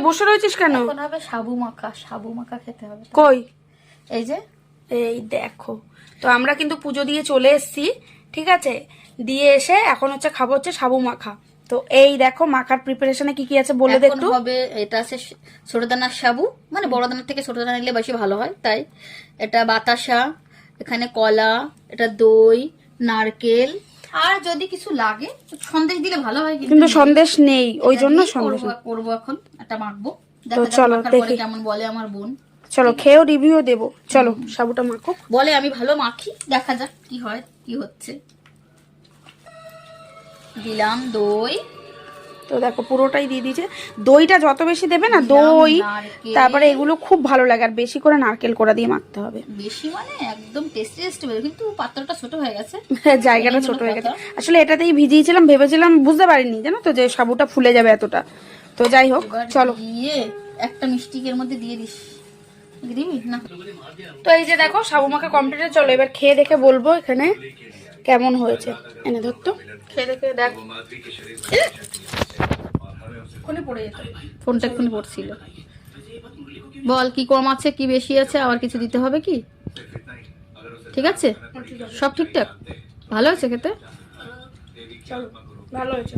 বসে রয়েছিস কেন? এখন হবে সাবু মাখা, সাবু মাখা খেতে হবে। কই? এই যে, এই দেখো, তো আমরা কিন্তু পুজো দিয়ে চলে এসেছি, ঠিক আছে? দিয়ে এসে এখন হচ্ছে খাবো হচ্ছে সাবু মাখা। তো এই দেখো মাখার প্রিপারেশনে কি কি আছে বলে দে একটু। হবে এটা আছে ছোট দানার সাবু, মানে বড় দানার থেকে ছোট দানা নিলে বেশি ভালো হয়, তাই এটা বাতাসা, এখানে কলা, এটা দই, নারকেল, আর যদি কিছু লাগে সন্দেশ দিলে ভালো হয়, কিন্তু সন্দেশ নেই, ওই জন্য সন্দেশ করবো। এখন এটা মাখবো, তো চলো দেখি কেমন বলে আমার বোন। চলো খেয়েও রিভিউ দেবো। চলো সাবুটা মাখো। বলে আমি ভালো মাখি, দেখা যাক কি হয় কি হচ্ছে। দিলাম দই, তো দেখো পুরোটাই দিয়ে দিয়েছে। দইটা যত বেশি দেবে না, দই তারপরে এগুলো খুব ভালো লাগে, আর বেশি করে নারকেল কোড়া দিয়ে মাখতে হবে। বেশি মানে একদম টেস্টি টেস্টি হবে, কিন্তু পাত্রটা ছোট হয়ে গেছে, জায়গাটা ছোট হয়ে গেছে। আসলে এটাতেই ভিজিয়েছিলাম, ভেবেছিলাম, বুঝতে পারিনি জানো তো যে সাবুটা ফুলে যাবে এতটা। তো যাই হোক চলো। একটা মিষ্টিকের মধ্যে দিয়ে দিস, দিবি না? তো এই যে দেখো সাবু মাখা কমপ্লিট। চলো এবার খেয়ে দেখে বলবো এখানে কেমন হয়েছে। এনে ধরতো, খেয়ে দেখে দেখ। পড়ে যেত, ফোনটা এক্ষুনি পড়ছিল। বল কি কম আছে কি বেশি আছে, আবার কিছু দিতে হবে কি? ঠিক আছে, সব ঠিকঠাক, ভালো হয়েছে খেতে। চলো ভালো হয়েছে।